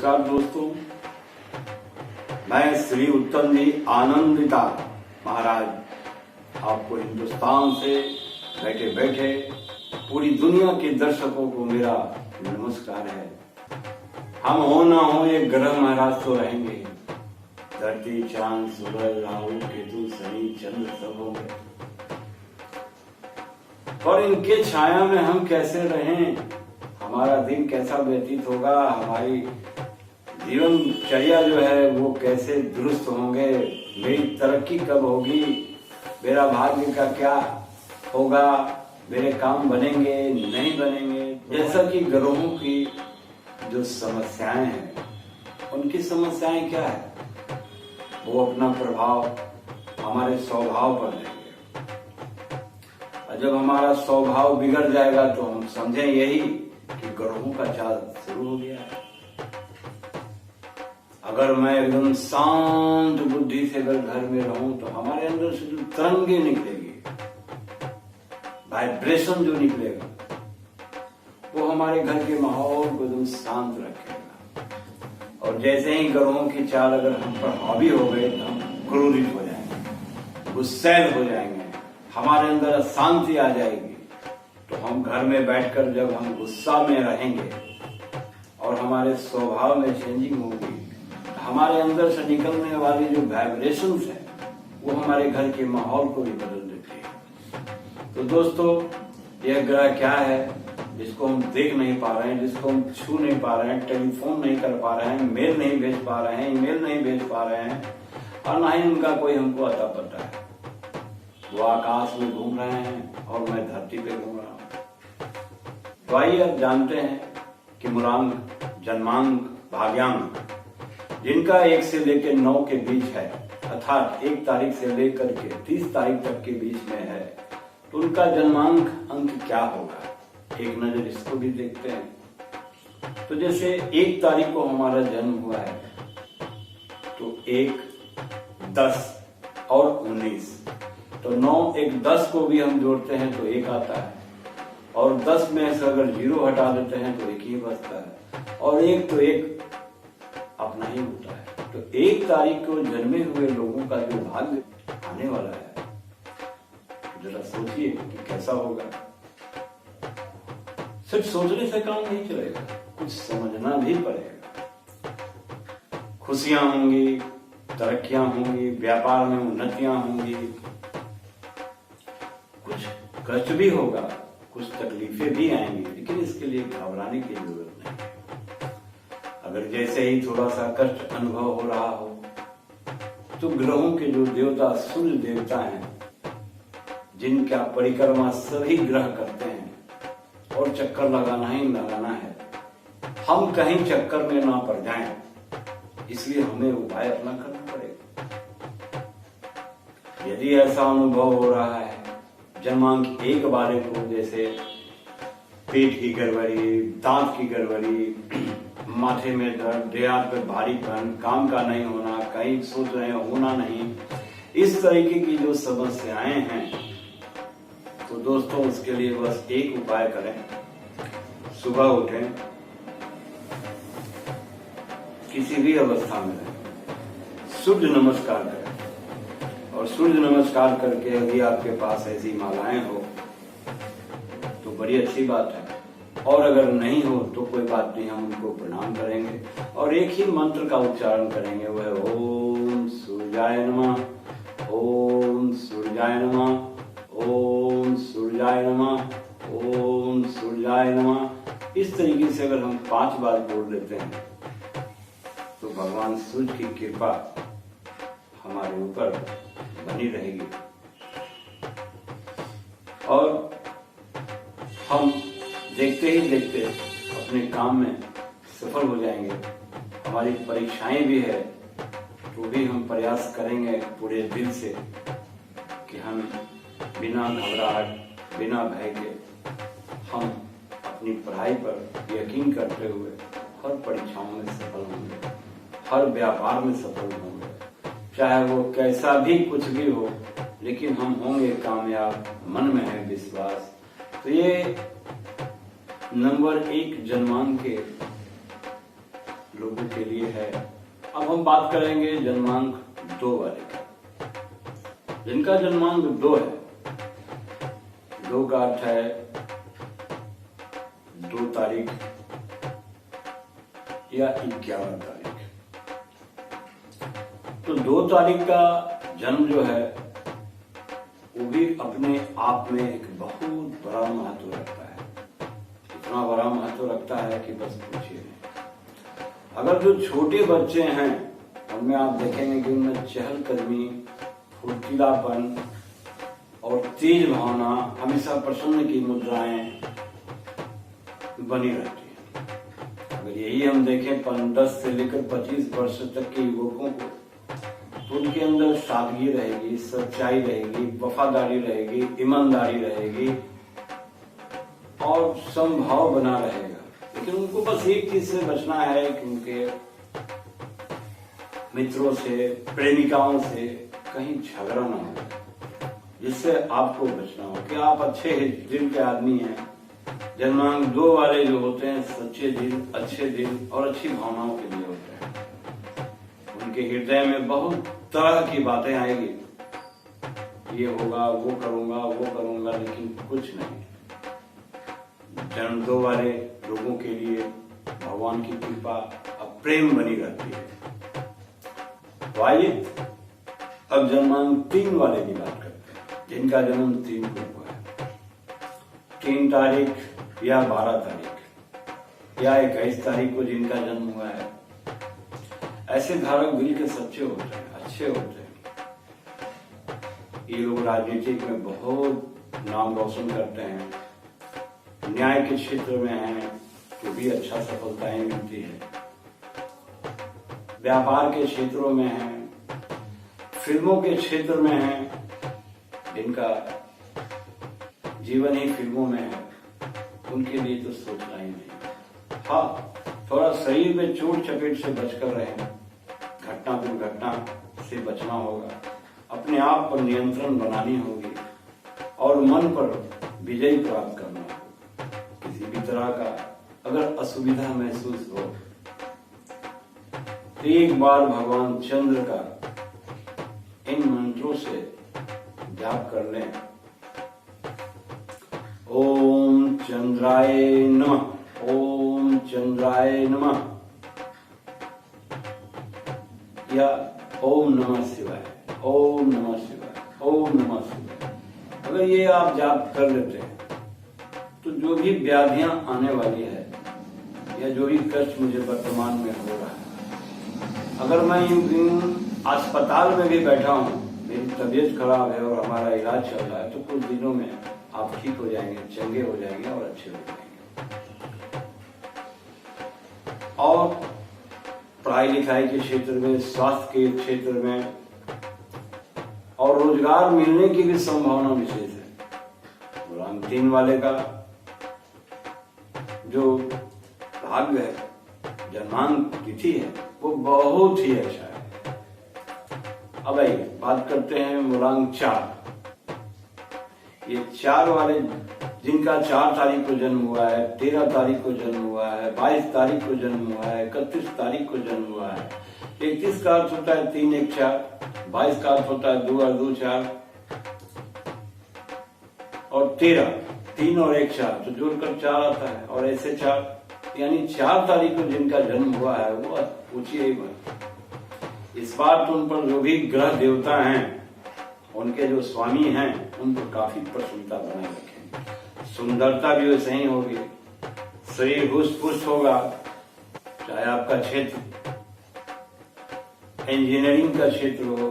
नमस्कार दोस्तों, मैं श्री उत्तम जी आनंदिता महाराज आपको हिंदुस्तान से बैठे बैठे पूरी दुनिया के दर्शकों को मेरा नमस्कार है। हम हो ना हो एक ग्रह महाराज तो रहेंगे। धरती, चांद, सूरज, राहु, केतु, शनि, चंद्र सब होंगे, पर इनके छाया में हम कैसे रहें, हमारा दिन कैसा व्यतीत होगा, हमारी जीवनचर्या जो है वो कैसे दुरुस्त होंगे, मेरी तरक्की कब होगी, मेरा भाग्य का क्या होगा, मेरे काम बनेंगे नहीं बनेंगे। जैसा कि ग्रहों की जो समस्याएं हैं, उनकी समस्याएं क्या है, वो अपना प्रभाव हमारे स्वभाव पर देंगे। और जब हमारा स्वभाव बिगड़ जाएगा तो हम समझें यही कि ग्रहों का चाल शुरू हो गया है। अगर मैं एकदम शांत बुद्धि से अगर घर में रहूं तो हमारे अंदर से जो तरंगे निकलेगी, वाइब्रेशन जो निकलेगा, वो हमारे घर के माहौल को एकदम शांत रखेगा। और जैसे ही ग्रहों की चाल अगर हम पर हावी हो गए तो हम क्रोधित हो जाएंगे, गुस्सैल हो जाएंगे, हमारे अंदर अशांति आ जाएगी। तो हम घर में बैठकर जब हम गुस्सा में रहेंगे और हमारे स्वभाव में चेंजिंग होगी, हमारे अंदर से निकलने वाली जो वाइब्रेशंस है वो हमारे घर के माहौल को भी बदल देती है। तो दोस्तों, यह ग्रह क्या है जिसको हम देख नहीं पा रहे हैं, जिसको हम छू नहीं पा रहे हैं, टेलीफोन नहीं कर पा रहे हैं, मेल नहीं भेज पा रहे हैं, ईमेल नहीं भेज पा रहे हैं, और ना ही उनका कोई हमको अता पता है। वो आकाश में घूम रहे हैं और मैं धरती पे घूम रहा हूँ। तो आइए अब जानते हैं कि मूलांक, जन्मांक, भाग्यांक जिनका 1 से लेकर 9 के बीच है, अर्थात 1 तारीख से लेकर के 30 तारीख तक के बीच में है, तो उनका जन्मांक अंक क्या होगा, एक नजर इसको भी देखते हैं। तो जैसे 1 तारीख को हमारा जन्म हुआ है तो 1, 10 और 19, तो 9, 1, 10 को भी हम जोड़ते हैं तो 1 आता है, और 10 में से अगर 0 हटा देते हैं तो 1 ही बचता है, और 1 तो 1 अपना ही होता है। तो 1 तारीख को जन्मे हुए लोगों का जो भाग्य आने वाला है, जरा सोचिए कि कैसा होगा। सिर्फ सोचने से काम नहीं चलेगा, कुछ समझना भी पड़ेगा। खुशियां होंगी, तरक्कियां होंगी, व्यापार में उन्नतियां होंगी, कुछ कष्ट भी होगा, कुछ तकलीफें भी आएंगी, लेकिन इसके लिए घबराने की जरूरत नहीं है। अगर जैसे ही थोड़ा सा कष्ट अनुभव हो रहा हो तो ग्रहों के जो देवता सूर्य देवता हैं, जिनका परिक्रमा सभी ग्रह करते हैं, और चक्कर लगाना ही लगाना है, हम कहीं चक्कर में ना पड़ जाएं, इसलिए हमें उपाय अपना करना पड़ेगा। यदि ऐसा अनुभव हो रहा है जन्मांक 1 वाले को, जैसे पेट की गड़बड़ी, दांत की गड़बड़ी, माथे में दर्द, देह पे भारीपन, काम का नहीं होना, कहीं सोच रहे होना नहीं, इस तरीके की जो समस्याएं हैं, तो दोस्तों उसके लिए बस एक उपाय करें। सुबह उठें, किसी भी अवस्था में रहें, सूर्य नमस्कार करें, और सूर्य नमस्कार करके यदि आपके पास ऐसी मालाएं हो तो बड़ी अच्छी बात है, और अगर नहीं हो तो कोई बात नहीं, हम उनको प्रणाम करेंगे और एक ही मंत्र का उच्चारण करेंगे, वह है ओम सूर्याय नमः, ओम सूर्याय नमः, ओम सूर्याय नमः, ओम सूर्याय नमः। इस तरीके से अगर हम 5 बार बोल देते हैं तो भगवान सूर्य की कृपा हमारे ऊपर बनी रहेगी और हम देखते ही देखते अपने काम में सफल हो जाएंगे। हमारी परीक्षाएं भी है तो भी हम प्रयास करेंगे पूरे दिल से कि हम बिना घबराहट, बिना भय के हम अपनी पढ़ाई पर यकीन करते हुए हर परीक्षाओं में सफल होंगे, हर व्यापार में सफल होंगे, चाहे वो कैसा भी कुछ भी हो, लेकिन हम होंगे कामयाब, मन में है विश्वास। तो ये नंबर 1 जन्मांक के लोगों के लिए है। अब हम बात करेंगे जन्मांक 2 वाले का। जिनका जन्मांक 2 है, 2 का अर्थ है 2 तारीख या 11 तारीख। तो 2 तारीख का जन्म जो है वो भी अपने आप में एक बहुत बड़ा महत्व रखता है। इतना बड़ा महत्व रखता है कि बस पूछिए नहीं। अगर जो छोटे बच्चे हैं उनमें आप देखेंगे कि उनमें चहलकदमी, फुर्तीलापन और तेज भावना, हमेशा प्रसन्न की मुद्राएं बनी रहती है। अगर यही हम देखें 10 से लेकर 25 वर्ष तक के युवकों को, तो उनके अंदर सादगी रहेगी, सच्चाई रहेगी, वफादारी रहेगी, ईमानदारी रहेगी और समभाव बना रहेगा। लेकिन उनको बस एक चीज से बचना है कि उनके मित्रों से, प्रेमिकाओं से कहीं झगड़ा ना हो, जिससे आपको बचना हो कि आप अच्छे दिल के आदमी हैं। जन्मांक 2 वाले जो होते हैं सच्चे दिल, अच्छे दिल और अच्छी भावनाओं के लिए होते हैं। उनके हृदय में बहुत तरह की बातें आएगी, ये होगा, वो करूंगा, लेकिन कुछ नहीं। जन्म 2 वाले लोगों के लिए भगवान की कृपा अब प्रेम बनी रहती है। तो आइए अब जन्मांक 3 वाले की बात करते हैं, जिनका जन्म 3 को हुआ है। 3 तारीख या 12 तारीख या 21 तारीख को जिनका जन्म हुआ है, ऐसे धारक दिल के सच्चे होते हैं, अच्छे होते हैं। ये लोग राजनीति में बहुत नाम रोशन करते हैं, न्याय के क्षेत्र में हैं तो भी अच्छा सफलताएं मिलती है, व्यापार के क्षेत्रों में हैं, फिल्मों के क्षेत्र में हैं, जिनका जीवन ही फिल्मों में है, उनके लिए तो सोचना ही नहीं। हाँ, थोड़ा शरीर में चोट चपेट से बचकर रहें, घटना दुर्घटना से बचना होगा, अपने आप पर नियंत्रण बनानी होगी और मन पर विजय प्राप्त करना होगा। किसी भी तरह का अगर असुविधा महसूस हो तो एक बार भगवान चंद्र का इन मंत्रों से जाप कर लें। ओम चंद्राय नमः, ओम चंद्राय नमः, या ओम नमः शिवाय, ओम नमः शिवाय, ओम नमः शिवाय। अगर ये आप जाप कर लेते हैं तो जो भी व्याधियां आने वाली है या जो भी कष्ट मुझे वर्तमान में हो रहा है, अगर मैं यूं अस्पताल में भी बैठा हूं, मेरी तबीयत खराब है और हमारा इलाज चल रहा है, तो कुछ दिनों में आप ठीक हो जाएंगे, चंगे हो जाएंगे और अच्छे हो जाएंगे। और पढ़ाई लिखाई के क्षेत्र में, स्वास्थ्य के क्षेत्र में और रोजगार मिलने की भी संभावना विशेष है। जन्मांक 3 वाले का जो भाग्य है, जन्मांक तिथि है, वो बहुत ही अच्छा है। अब आइए बात करते हैं मूलांक 4। ये 4 वाले जिनका 4 तारीख को जन्म हुआ है, 13 तारीख को जन्म हुआ है, 22 तारीख को जन्म हुआ है, 31 तारीख को जन्म हुआ है। 31 का अर्थ होता है 3 1 4, 22 का अर्थ होता है 2 और 2 4 और 13 3 और 1 4, तो जोड़कर 4 आता है और ऐसे 4, यानी 4 तारीख को जिनका जन्म हुआ है वो पूछिए मत। इस बार तो उन पर जो भी ग्रह देवता हैं, उनके जो स्वामी हैं, उन पर काफी प्रसन्नता बनाए रखेंगे। सुंदरता भी वैसे ही होगी, शरीर हुष्ट पुष्ट होगा, चाहे आपका क्षेत्र इंजीनियरिंग का क्षेत्र हो,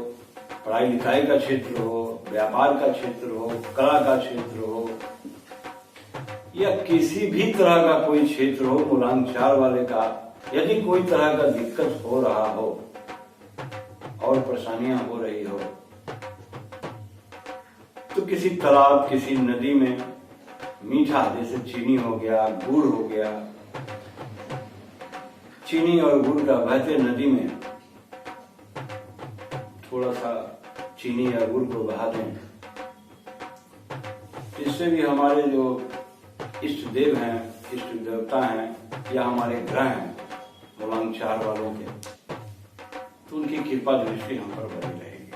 पढ़ाई लिखाई का क्षेत्र हो, व्यापार का क्षेत्र हो, कला का क्षेत्र हो या किसी भी तरह का कोई क्षेत्र हो। मूलांक 4 वाले का यदि कोई तरह का दिक्कत हो रहा हो और परेशानियां हो रही हो, तो किसी तालाब, किसी नदी में मीठा, जैसे चीनी हो गया, गुड़ हो गया, चीनी और गुड़ का बहते नदी में थोड़ा सा चीनी या गुड़ को बहा दें, इससे भी हमारे जो इष्ट देव हैं, इष्ट देवता हैं या हमारे ग्रह हैं, उमंग 4 वालों के, तो उनकी कृपा दृष्टि हम पर बनी रहेगी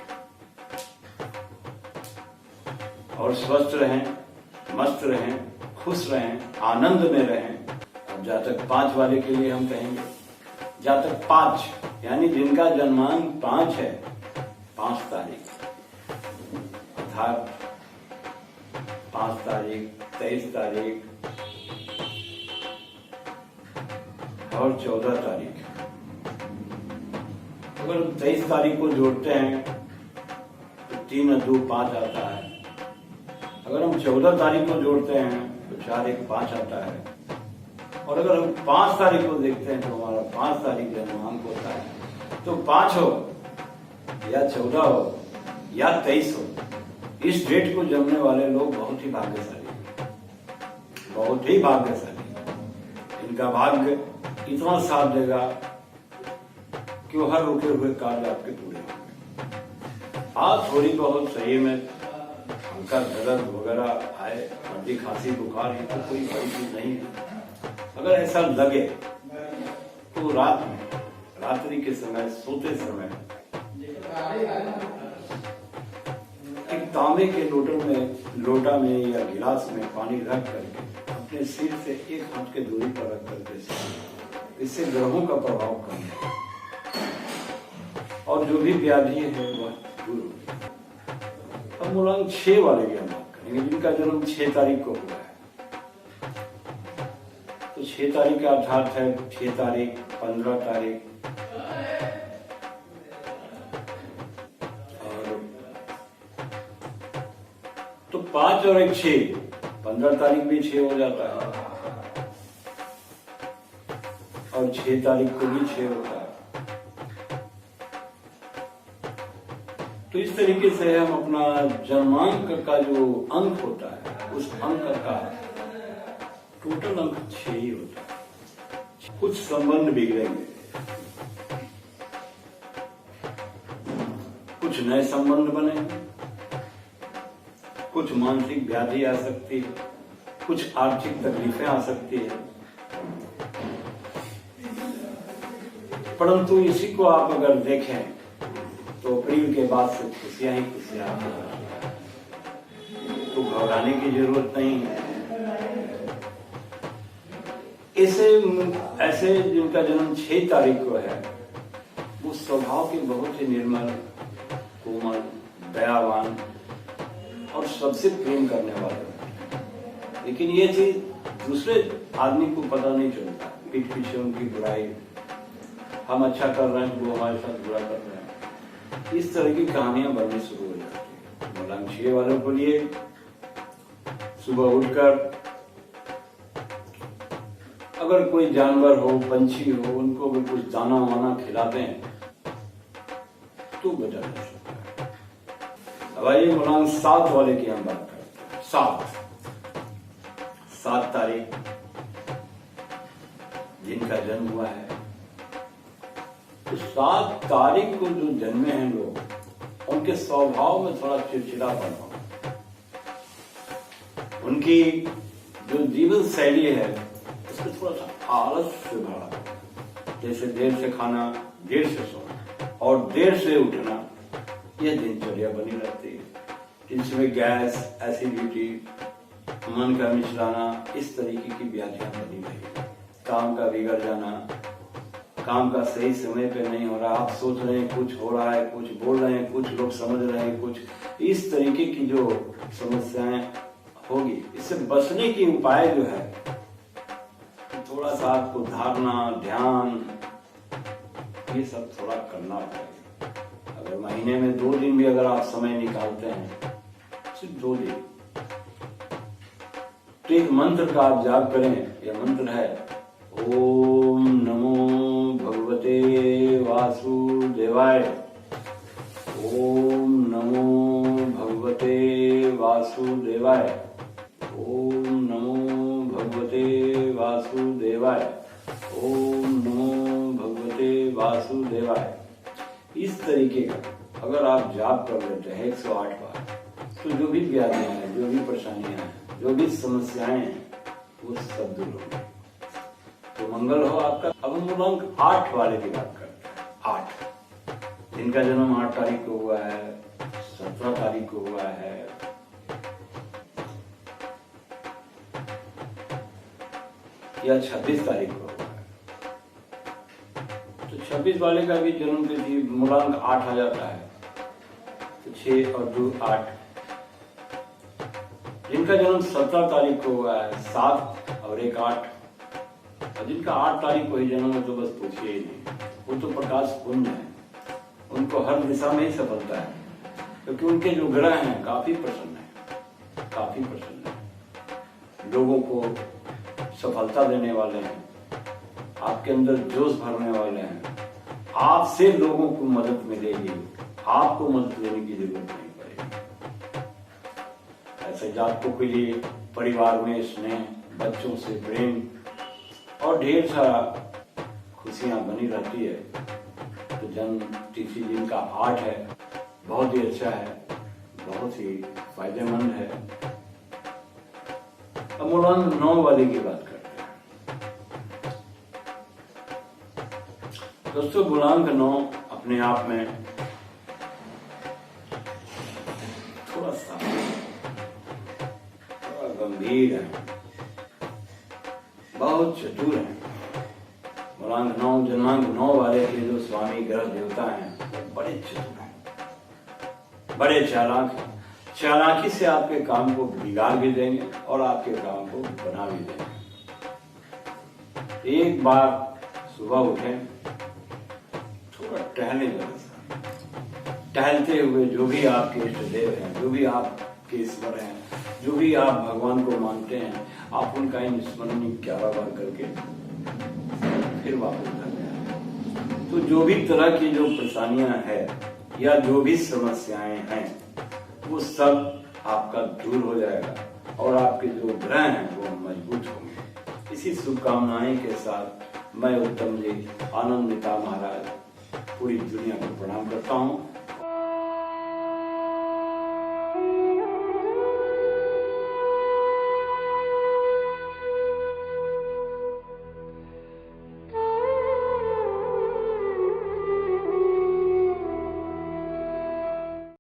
और स्वस्थ रहें, मस्त रहें, खुश रहें, आनंद में रहें। अब जातक 5 वाले के लिए हम कहेंगे, जातक 5 यानी जिनका जन्मांक 5 है, 5 तारीख अर्थात 5 तारीख, 23 तारीख और 14 तारीख। अगर 23 तारीख को जोड़ते हैं तो 3 और 2 5 आता है। अगर हम 14 तारीख को जोड़ते हैं तो 4 1 5 आता है। और अगर हम 5 तारीख को देखते हैं तो हमारा 5 तारीख जन्मांक होता है। तो 5 हो या 14 हो या 23 हो, इस डेट को जमने वाले लोग बहुत ही भाग्यशाली, बहुत ही भाग्यशाली। इनका भाग्य इतना साथ देगा कि वो हर रुके हुए कार्य आपके पूरे होंगे। आज थोड़ी बहुत सही में हल्का दर्द वगैरह आए, सर्दी खांसी बुखार, ये तो कोई बड़ी चीज नहीं है। अगर ऐसा लगे तो रात में, रात्रि के समय, सोते समय एक तांबे के लोटा में या गिलास में पानी रख करके अपने सिर से 1 हाथ के दूरी पर रख करके, इससे ग्रहों का प्रभाव कम है और जो भी व्याधि है वह दूर होगी। अब मूलांक 6 वाले की हम बात करेंगे, जिनका जन्म 6 तारीख को हुआ है। तो 6 तारीख का अर्थात है 6 तारीख, 15 तारीख और तो 5 और 1 6, 15 तारीख भी 6 हो जाता है और 6 तारीख को भी 6 होता है। तो इस तरीके से हम अपना जन्मांक का जो अंक होता है, उस अंक का टोटल अंक 6 ही होता है। कुछ संबंध बिगड़ेंगे, कुछ नए संबंध बनेंगे, कुछ मानसिक व्याधि आ सकती है, कुछ आर्थिक तकलीफें आ सकती है। परंतु इसी को आप अगर देखें तो अप्रैल के बाद से खुशियां ही खुशियां आती हैं, तो घबराने की जरूरत नहीं है। ऐसे जिनका जन्म 6 तारीख को है, वो स्वभाव के बहुत ही निर्मल, कोमल, दयावान और सबसे प्रेम करने वाले हैं। लेकिन ये चीज दूसरे आदमी को पता नहीं चलता, पीठ पीछे उनकी बुराई, हम अच्छा कर रहे हैं वो हमारे साथ बुरा कर रहे हैं, इस तरह की कहानियां बननी शुरू हो जाती है। मूलांक 6 वालों के लिए सुबह उठकर अगर कोई जानवर हो, पंछी हो, उनको भी कुछ दाना वाना खिला दें तो बचा जा सकता है। अब आइए मूलांक 7 वाले की हम बात करते हैं। 7 तारीख जिनका जन्म हुआ है, तो 7 तारीख को जो जन्मे हैं लोग, उनके स्वभाव में थोड़ा चिड़चिड़ापन होगा। उनकी जो जीवन शैली है उसमें थोड़ा सा आलस से भरा, जैसे देर से खाना, देर से सोना और देर से उठना, यह दिनचर्या बनी रहती है। जिसमें गैस, एसिडिटी, मन का मिचलाना, इस तरीके की व्याधियां बनी रही। काम का बिगड़ जाना, काम का सही समय पे नहीं हो रहा, आप सोच रहे हैं कुछ हो रहा है, कुछ बोल रहे हैं, कुछ लोग समझ रहे हैं कुछ, इस तरीके की जो समस्याएं होगी, इससे बचने की उपाय जो है, थोड़ा सा आपको धारणा, ध्यान, ये सब थोड़ा करना पड़ेगा। अगर महीने में 2 दिन भी अगर आप समय निकालते हैं, सिर्फ 2 दिन, तो एक मंत्र का आप जाप करें। यह मंत्र है ओम नमो भगवते वासुदेवाय, ओम नमो भगवते वासुदेवाय, ओम नमो भगवते वासुदेवाय, ओम नमो भगवते वासुदेवाय। इस तरीके का अगर आप जाप कर लेते हैं 108 बार, तो जो भी व्याधियां हैं, जो भी परेशानियां हैं, जो भी समस्याएं हैं, वो सब दूर होंगी। तो मंगल हो आपका। अब हम मूलांक 8 वाले की बात करते हैं। 8 जिनका जन्म 8 तारीख को हुआ है, 17 तारीख को हुआ है, या 26 तारीख को हुआ है, तो 26 वाले का भी जन्म तिथि मूलांक 8 आ जाता है। तो 6 और 2 8। जिनका जन्म 17 तारीख को हुआ है, 7 और 1 8। और जिनका 8 तारीख को ही जन्म हो तो बस पूछिए ही नहीं, वो तो प्रकाश पुंज है, उनको हर दिशा में ही सफलता है, क्योंकि उनके जो ग्रह हैं काफी प्रसन्न है, काफी प्रसन्न है, लोगों को सफलता देने वाले हैं, आपके अंदर जोश भरने वाले हैं, आपसे लोगों को मदद मिलेगी, आपको मदद लेने की जरूरत नहीं पड़ेगी। ऐसे जातकों के लिए परिवार में स्नेह, बच्चों से प्रेम और ढेर सारा खुशियां बनी रहती है। तो जन्म तिथि जिनका 8 है, बहुत ही अच्छा है, बहुत ही फायदेमंद है। अब मूलांक 9 वाले की बात करते हैं। दोस्तों मूलांक 9 अपने आप में थोड़ा गंभीर है, बहुत चतुर है। मूलांक 9 जन्मांक 9 वाले के जो स्वामी ग्रह देवता हैं वो बड़े चतुर हैं, बड़े चालाक हैं। चालाकी से आपके काम को बिगाड़ भी देंगे और आपके काम को बना भी देंगे। एक बार सुबह उठें, थोड़ा टहलें, टहलते हुए जो भी आपके इष्ट देव हैं, जो भी आपके ईश्वर हैं, जो भी आप भगवान को मानते हैं, आप उनका इन स्मरण 11 बार करके फिर वापस घर जाए। तो जो भी तरह की जो परेशानियां हैं या जो भी समस्याएं हैं वो सब आपका दूर हो जाएगा और आपके जो ग्रह हैं वो मजबूत होंगे। इसी शुभकामनाएं के साथ मैं उत्तम जी, आनंद नेता महाराज पूरी दुनिया को प्रणाम करता हूँ।